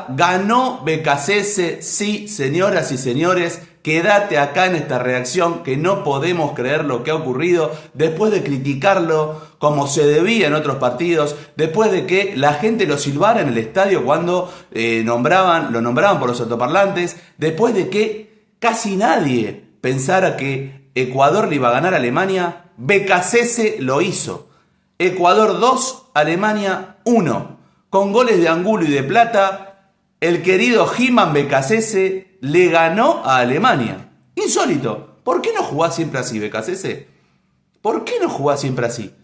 Ganó BKCS, sí, señoras y señores, quédate acá en esta reacción que no podemos creer lo que ha ocurrido después de criticarlo como se debía en otros partidos, después de que la gente lo silbara en el estadio cuando lo nombraban por los altoparlantes, después de que casi nadie pensara que Ecuador le iba a ganar a Alemania, BKCS lo hizo. Ecuador 2, Alemania 1. Con goles de Angulo y de Plata, el querido He-Man BKCS le ganó a Alemania. Insólito. ¿Por qué no jugás siempre así, BKCS? ¿Por qué no jugás siempre así?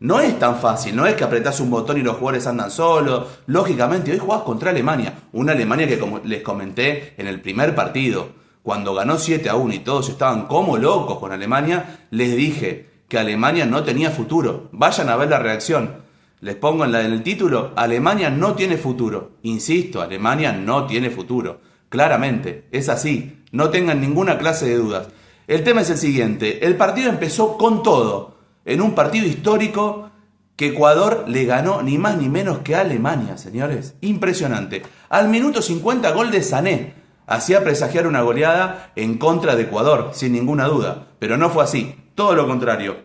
No es tan fácil, no es que apretás un botón y los jugadores andan solos. Lógicamente, hoy jugás contra Alemania. Una Alemania que, como les comenté en el primer partido, cuando ganó 7-1 y todos estaban como locos con Alemania, les dije que Alemania no tenía futuro. Vayan a ver la reacción. Les pongo en el título, Alemania no tiene futuro. Insisto, Alemania no tiene futuro. Claramente, es así. No tengan ninguna clase de dudas. El tema es el siguiente. El partido empezó con todo. En un partido histórico que Ecuador le ganó ni más ni menos que a Alemania, señores. Impresionante. Al minuto 50, gol de Sané. Hacía presagiar una goleada en contra de Ecuador, sin ninguna duda. Pero no fue así. Todo lo contrario.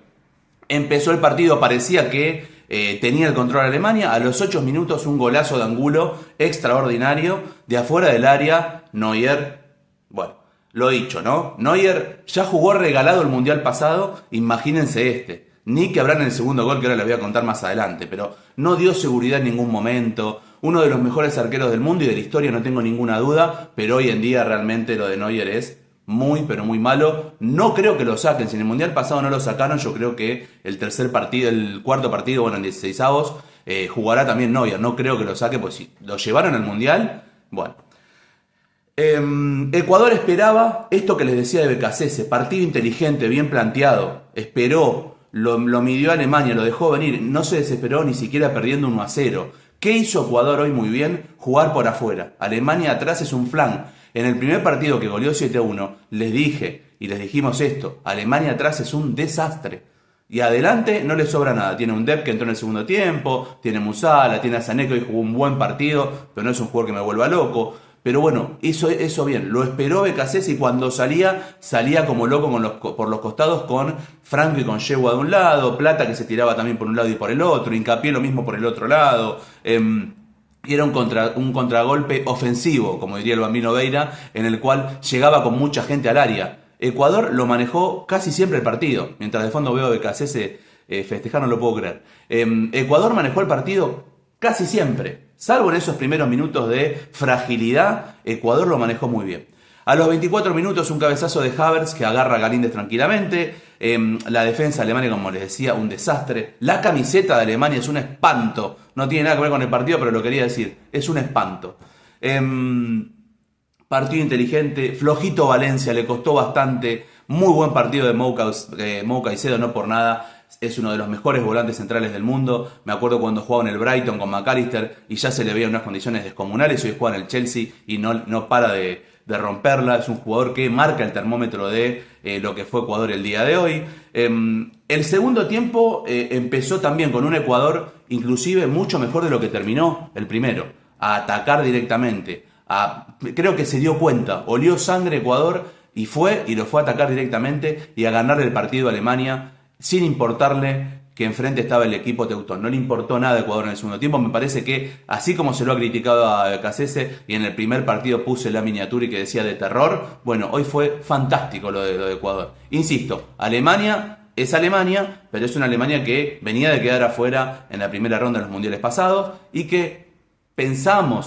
Empezó el partido, parecía que tenía el control de Alemania. A los 8 minutos un golazo de Angulo extraordinario. De afuera del área, Neuer, bueno, lo dicho, ¿no? Neuer ya jugó regalado el Mundial pasado, imagínense este. Ni que habrá en el segundo gol, que ahora les voy a contar más adelante, pero no dio seguridad en ningún momento. Uno de los mejores arqueros del mundo y de la historia, no tengo ninguna duda, pero hoy en día realmente lo de Neuer es muy, pero muy malo. No creo que lo saquen. Si en el Mundial pasado no lo sacaron, yo creo que el cuarto partido, bueno, en 16avos, jugará también Neuer. No creo que lo saque, pues si lo llevaron al Mundial, bueno. Ecuador esperaba esto que les decía de BKCS, partido inteligente, bien planteado. Esperó, lo midió a Alemania, lo dejó venir, no se desesperó ni siquiera perdiendo 1-0. ¿Qué hizo Ecuador hoy muy bien? Jugar por afuera. Alemania atrás es un flan. En el primer partido que goleó 7-1, les dije y les dijimos esto: Alemania atrás es un desastre. Y adelante no le sobra nada. Tiene un Depp que entró en el segundo tiempo, tiene Musiala, tiene a Sané que hoy jugó un buen partido, pero no es un jugador que me vuelva loco. Pero bueno, hizo eso bien. Lo esperó BKCS y cuando salía como loco por los costados con Franco y con Yegua de un lado, Plata que se tiraba también por un lado y por el otro, Hincapié lo mismo por el otro lado. Y era un contragolpe ofensivo, como diría el Bambino Veira, en el cual llegaba con mucha gente al área. Ecuador lo manejó casi siempre el partido. Mientras de fondo veo BKCS festejar, no lo puedo creer. Ecuador manejó el partido casi siempre. Salvo en esos primeros minutos de fragilidad, Ecuador lo manejó muy bien. A los 24 minutos un cabezazo de Havertz que agarra a Galíndez tranquilamente. La defensa alemana, como les decía, un desastre. La camiseta de Alemania es un espanto. No tiene nada que ver con el partido, pero lo quería decir. Es un espanto. Partido inteligente. Flojito Valencia, le costó bastante. Muy buen partido de Mo Caicedo, no por nada. Es uno de los mejores volantes centrales del mundo. Me acuerdo cuando jugaba en el Brighton con McAllister y ya se le veía en unas condiciones descomunales. Hoy juega en el Chelsea y no para de romperla. Es un jugador que marca el termómetro de lo que fue Ecuador el día de hoy. El segundo tiempo empezó también con un Ecuador inclusive mucho mejor de lo que terminó el primero. A atacar directamente. Creo que se dio cuenta. Olió sangre Ecuador y lo fue a atacar directamente y a ganarle el partido a Alemania, sin importarle que enfrente estaba el equipo teutón. No le importó nada a Ecuador en el segundo tiempo. Me parece que, así como se lo ha criticado a BKCS y en el primer partido puse la miniatura y que decía de terror, bueno, hoy fue fantástico lo de Ecuador. Insisto, Alemania es Alemania, pero es una Alemania que venía de quedar afuera en la primera ronda de los mundiales pasados y que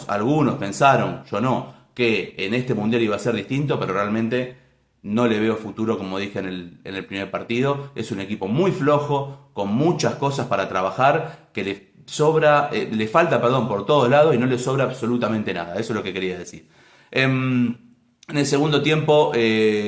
algunos pensaron, yo no, que en este mundial iba a ser distinto, pero realmente no le veo futuro, como dije en el primer partido. Es un equipo muy flojo, con muchas cosas para trabajar, que le falta por todos lados y no le sobra absolutamente nada. Eso es lo que quería decir. En el segundo tiempo,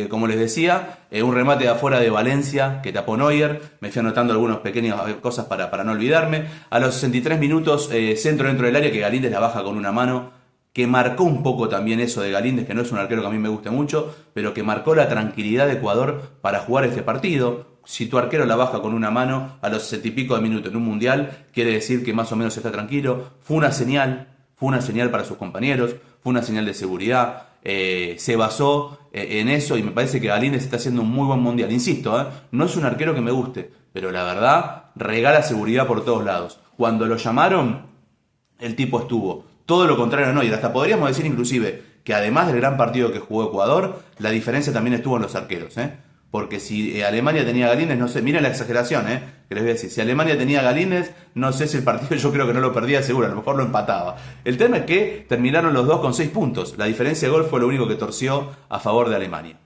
como les decía, un remate de afuera de Valencia que tapó Neuer. Me fui anotando algunas pequeñas cosas para no olvidarme. A los 63 minutos, centro dentro del área que Galíndez la baja con una mano, que marcó un poco también eso de Galíndez, que no es un arquero que a mí me guste mucho, pero que marcó la tranquilidad de Ecuador para jugar este partido. Si tu arquero la baja con una mano a los 60 y pico de minutos en un mundial, quiere decir que más o menos está tranquilo. Fue una señal fue una señal para sus compañeros, fue una señal de seguridad, se basó en eso y me parece que Galíndez está haciendo un muy buen mundial. Insisto, no es un arquero que me guste, pero la verdad regala seguridad por todos lados. Cuando lo llamaron, el tipo estuvo. Todo lo contrario a Neuer. Hasta podríamos decir inclusive que además del gran partido que jugó Ecuador, la diferencia también estuvo en los arqueros. Porque si Alemania tenía a Galíndez, no sé, miren la exageración, que les voy a decir. Si Alemania tenía a Galíndez, no sé si el partido yo creo que no lo perdía seguro, a lo mejor lo empataba. El tema es que terminaron los dos con 6 puntos. La diferencia de gol fue lo único que torció a favor de Alemania.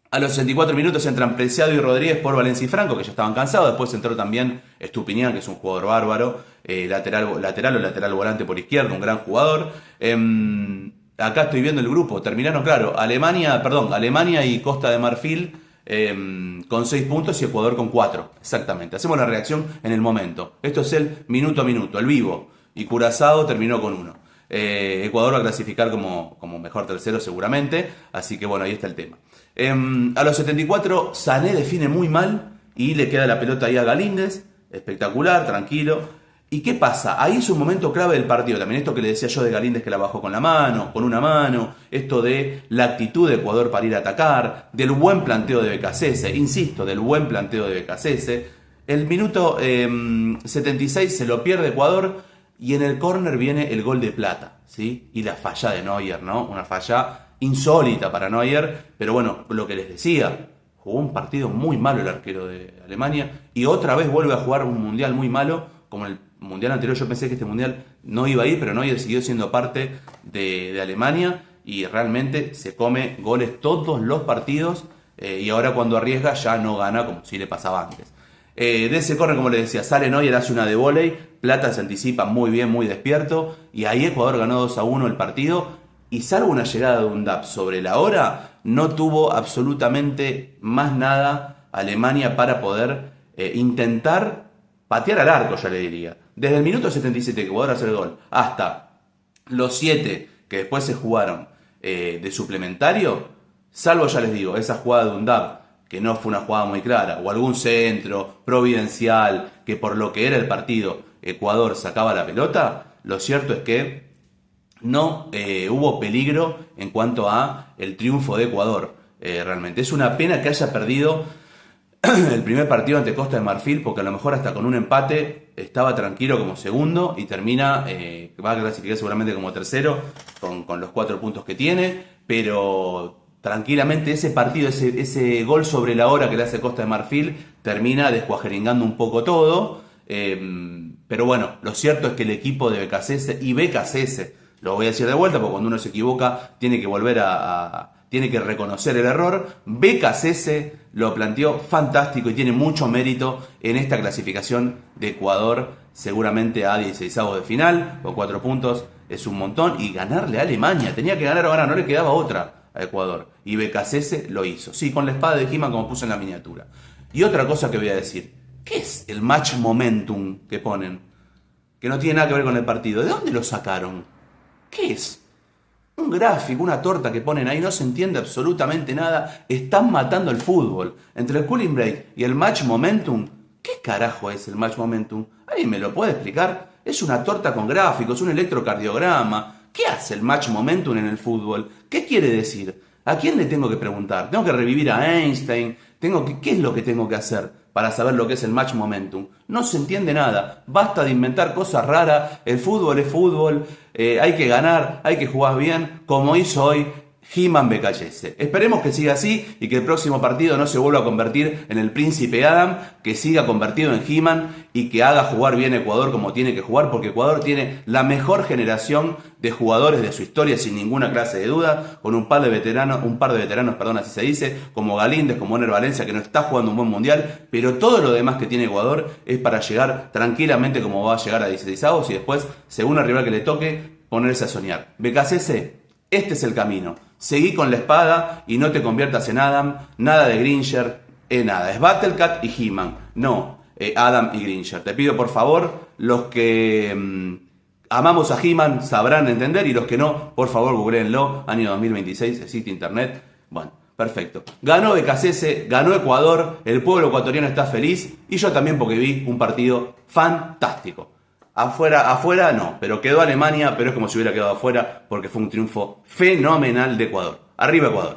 A los 64 minutos entran Preciado y Rodríguez por Valencia y Franco, que ya estaban cansados. Después entró también Estupiñán, que es un jugador bárbaro, lateral volante por izquierda, un gran jugador. Acá estoy viendo el grupo, terminaron, claro, Alemania y Costa de Marfil con 6 puntos y Ecuador con 4, exactamente. Hacemos la reacción en el momento. Esto es el minuto a minuto, el vivo. Y Curazao terminó con 1. Ecuador va a clasificar como mejor tercero seguramente, así que bueno, ahí está el tema. A los 74 Sané define muy mal y le queda la pelota ahí a Galíndez, espectacular, tranquilo. ¿Y qué pasa? Ahí es un momento clave del partido. También esto que le decía yo de Galíndez, que la bajó con una mano, esto de la actitud de Ecuador para ir a atacar, del buen planteo de Becasese, insisto, del buen planteo de Becasese. El minuto 76 se lo pierde Ecuador y en el córner viene el gol de Plata, ¿sí? Y la falla de Neuer, ¿no? Una falla insólita para Neuer, pero bueno, lo que les decía, jugó un partido muy malo el arquero de Alemania y otra vez vuelve a jugar un mundial muy malo como el mundial anterior. Yo pensé que este mundial no iba a ir, pero Neuer siguió siendo parte de Alemania y realmente se come goles todos los partidos y ahora cuando arriesga ya no gana como si le pasaba antes. De ese córner, como les decía, sale Neuer, hace una de vóley, Plata se anticipa muy bien, muy despierto y ahí Ecuador ganó 2-1 el partido y salvo una llegada de un DAP sobre la hora, no tuvo absolutamente más nada Alemania para poder intentar patear al arco, ya le diría. Desde el minuto 77 que Ecuador hace el gol hasta los 7 que después se jugaron de suplementario, salvo, ya les digo, esa jugada de Undab, que no fue una jugada muy clara, o algún centro providencial, que por lo que era el partido Ecuador sacaba la pelota, lo cierto es que no hubo peligro en cuanto a el triunfo de Ecuador. Realmente es una pena que haya perdido el primer partido ante Costa de Marfil, porque a lo mejor hasta con un empate estaba tranquilo como segundo y termina, va a clasificar seguramente como tercero con los 4 puntos que tiene, pero tranquilamente ese partido, ese gol sobre la hora que le hace Costa de Marfil termina descuajeringando un poco todo, pero bueno, lo cierto es que el equipo de Becasese y Becasese, lo voy a decir de vuelta porque cuando uno se equivoca tiene que volver tiene que reconocer el error. Becasese lo planteó fantástico y tiene mucho mérito en esta clasificación de Ecuador, seguramente a 16avos de final, con 4 puntos es un montón, y ganarle a Alemania, tenía que ganar ahora, no le quedaba otra a Ecuador, y Becasese lo hizo, sí, con la espada de He-Man como puse en la miniatura. Y otra cosa que voy a decir, ¿qué es el match momentum que ponen? Que no tiene nada que ver con el partido, ¿de dónde lo sacaron? ¿Qué es? Un gráfico, una torta que ponen ahí, no se entiende absolutamente nada. Están matando el fútbol. Entre el cooling break y el match momentum, ¿qué carajo es el match momentum? ¿Alguien me lo puede explicar? Es una torta con gráficos, un electrocardiograma. ¿Qué hace el match momentum en el fútbol? ¿Qué quiere decir? ¿A quién le tengo que preguntar? ¿Tengo que revivir a Einstein? ¿Qué es lo que tengo que hacer para saber lo que es el match momentum? No se entiende nada. Basta de inventar cosas raras. El fútbol es fútbol. Hay que ganar, hay que jugar bien, como hizo hoy He-Man Becasese. Esperemos que siga así y que el próximo partido no se vuelva a convertir en el Príncipe Adam, que siga convertido en He-Man y que haga jugar bien Ecuador como tiene que jugar, porque Ecuador tiene la mejor generación de jugadores de su historia sin ninguna clase de duda, con un par de veteranos, así se dice, como Galíndez, como Ener Valencia, que no está jugando un buen mundial, pero todo lo demás que tiene Ecuador es para llegar tranquilamente como va a llegar a 16avos y después, según el rival que le toque, ponerse a soñar. Becasese, este es el camino. Seguí con la espada y no te conviertas en Adam. Nada de Gringer, nada. Es Battlecat y He-Man. No, Adam y Gringer. Te pido por favor, los que amamos a He-Man sabrán entender y los que no, por favor, googleenlo. Año 2026, existe internet. Bueno, perfecto. Ganó Becasese, ganó Ecuador. El pueblo ecuatoriano está feliz y yo también porque vi un partido fantástico. Afuera no, pero quedó Alemania, pero es como si hubiera quedado afuera porque fue un triunfo fenomenal de Ecuador. Arriba Ecuador.